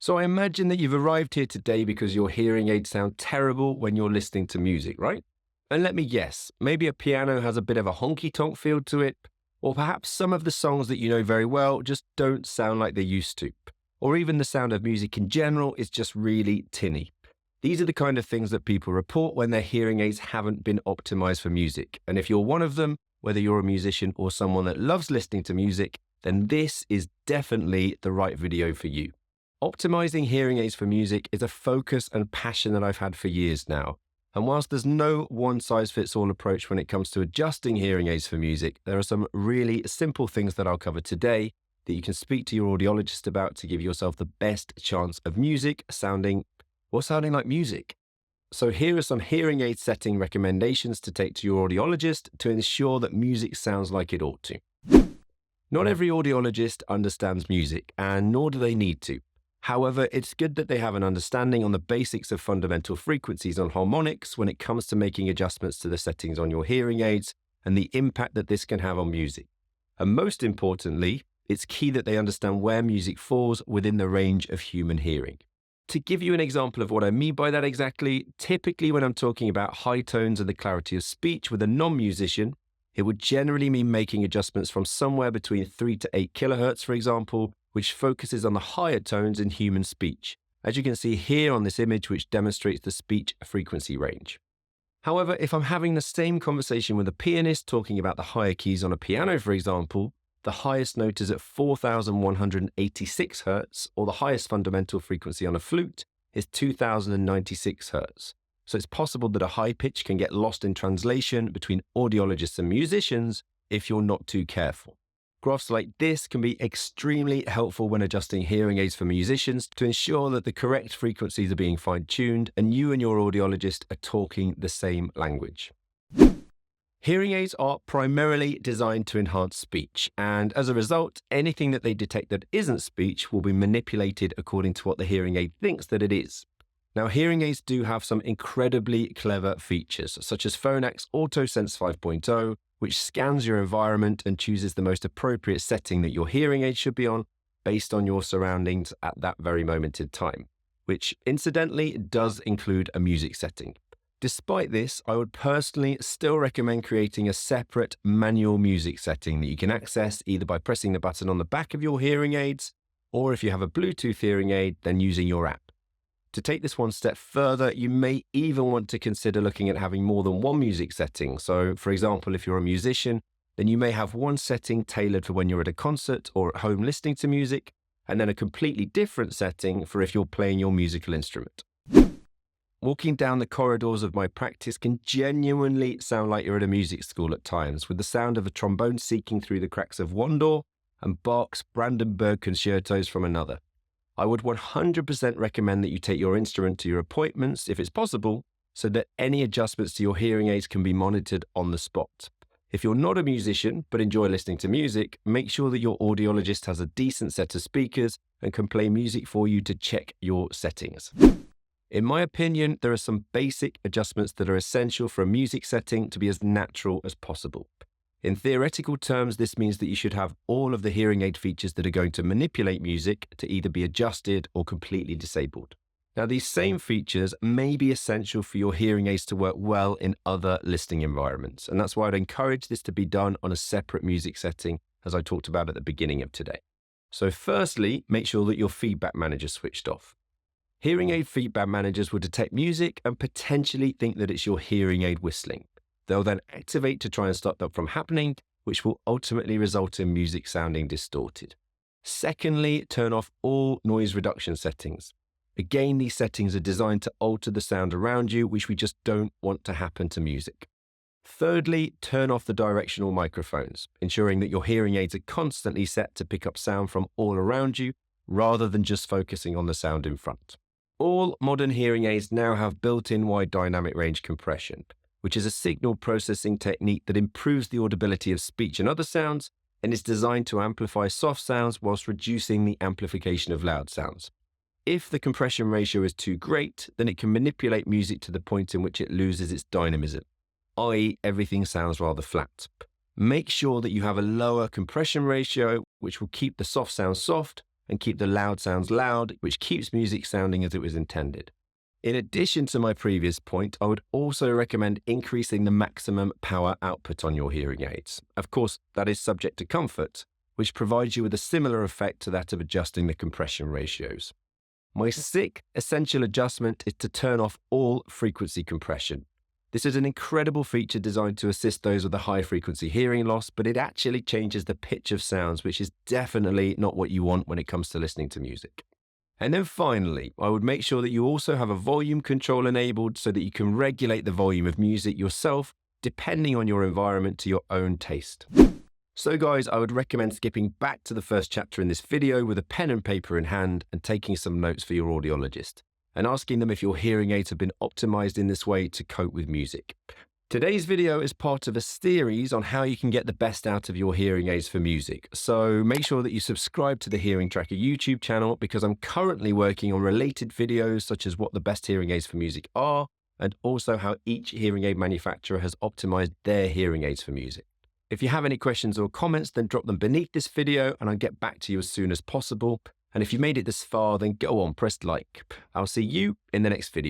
So I imagine that you've arrived here today because your hearing aids sound terrible when you're listening to music, right? And let me guess, maybe a piano has a bit of a honky tonk feel to it, or perhaps some of the songs that you know very well just don't sound like they used to, or even the sound of music in general is just really tinny. These are the kind of things that people report when their hearing aids haven't been optimized for music. And if you're one of them, whether you're a musician or someone that loves listening to music, then this is definitely the right video for you. Optimizing hearing aids for music is a focus and passion that I've had for years now. And whilst there's no one-size-fits-all approach when it comes to adjusting hearing aids for music, there are some really simple things that I'll cover today that you can speak to your audiologist about to give yourself the best chance of music sounding like music. So here are some hearing aid setting recommendations to take to your audiologist to ensure that music sounds like it ought to. Not every audiologist understands music, and nor do they need to. However, it's good that they have an understanding on the basics of fundamental frequencies and harmonics when it comes to making adjustments to the settings on your hearing aids and the impact that this can have on music. And most importantly, it's key that they understand where music falls within the range of human hearing. To give you an example of what I mean by that exactly, typically when I'm talking about high tones and the clarity of speech with a non-musician, it would generally mean making adjustments from somewhere between 3 to 8 kilohertz, for example, which focuses on the higher tones in human speech, as you can see here on this image, which demonstrates the speech frequency range. However, if I'm having the same conversation with a pianist talking about the higher keys on a piano, for example, the highest note is at 4,186 Hz, or the highest fundamental frequency on a flute is 2,096 Hz. So it's possible that a high pitch can get lost in translation between audiologists and musicians if you're not too careful. Graphs like this can be extremely helpful when adjusting hearing aids for musicians to ensure that the correct frequencies are being fine-tuned and you and your audiologist are talking the same language. Hearing aids are primarily designed to enhance speech, and as a result, anything that they detect that isn't speech will be manipulated according to what the hearing aid thinks that it is. Now, hearing aids do have some incredibly clever features, such as Phonak AutoSense 5.0, which scans your environment and chooses the most appropriate setting that your hearing aid should be on based on your surroundings at that very moment in time, which incidentally does include a music setting. Despite this, I would personally still recommend creating a separate manual music setting that you can access either by pressing the button on the back of your hearing aids, or if you have a Bluetooth hearing aid, then using your app. To take this one step further, you may even want to consider looking at having more than one music setting. So, for example, if you're a musician, then you may have one setting tailored for when you're at a concert or at home listening to music, and then a completely different setting for if you're playing your musical instrument. Walking down the corridors of my practice can genuinely sound like you're at a music school at times, with the sound of a trombone seeking through the cracks of one door and Bach's Brandenburg concertos from another. I would 100% recommend that you take your instrument to your appointments if it's possible, so that any adjustments to your hearing aids can be monitored on the spot. If you're not a musician but enjoy listening to music, make sure that your audiologist has a decent set of speakers and can play music for you to check your settings. In my opinion, there are some basic adjustments that are essential for a music setting to be as natural as possible. In theoretical terms, this means that you should have all of the hearing aid features that are going to manipulate music to either be adjusted or completely disabled. Now, these same features may be essential for your hearing aids to work well in other listening environments, and that's why I'd encourage this to be done on a separate music setting, as I talked about at the beginning of today. So firstly, make sure that your feedback manager is switched off. Hearing aid feedback managers will detect music and potentially think that it's your hearing aid whistling. They'll then activate to try and stop that from happening, which will ultimately result in music sounding distorted. Secondly, turn off all noise reduction settings. Again, these settings are designed to alter the sound around you, which we just don't want to happen to music. Thirdly, turn off the directional microphones, ensuring that your hearing aids are constantly set to pick up sound from all around you, rather than just focusing on the sound in front. All modern hearing aids now have built-in wide dynamic range compression, which is a signal processing technique that improves the audibility of speech and other sounds, and is designed to amplify soft sounds whilst reducing the amplification of loud sounds. If the compression ratio is too great, then it can manipulate music to the point in which it loses its dynamism, i.e. everything sounds rather flat. Make sure that you have a lower compression ratio, which will keep the soft sounds soft and keep the loud sounds loud, which keeps music sounding as it was intended. In addition to my previous point, I would also recommend increasing the maximum power output on your hearing aids. Of course, that is subject to comfort, which provides you with a similar effect to that of adjusting the compression ratios. My sixth essential adjustment is to turn off all frequency compression. This is an incredible feature designed to assist those with a high frequency hearing loss, but it actually changes the pitch of sounds, which is definitely not what you want when it comes to listening to music. And then finally, I would make sure that you also have a volume control enabled so that you can regulate the volume of music yourself, depending on your environment to your own taste. So guys, I would recommend skipping back to the first chapter in this video with a pen and paper in hand and taking some notes for your audiologist and asking them if your hearing aids have been optimized in this way to cope with music. Today's video is part of a series on how you can get the best out of your hearing aids for music. So make sure that you subscribe to the Hearing Tracker YouTube channel because I'm currently working on related videos such as what the best hearing aids for music are and also how each hearing aid manufacturer has optimized their hearing aids for music. If you have any questions or comments, then drop them beneath this video and I'll get back to you as soon as possible. And if you made it this far, then go on, press like. I'll see you in the next video.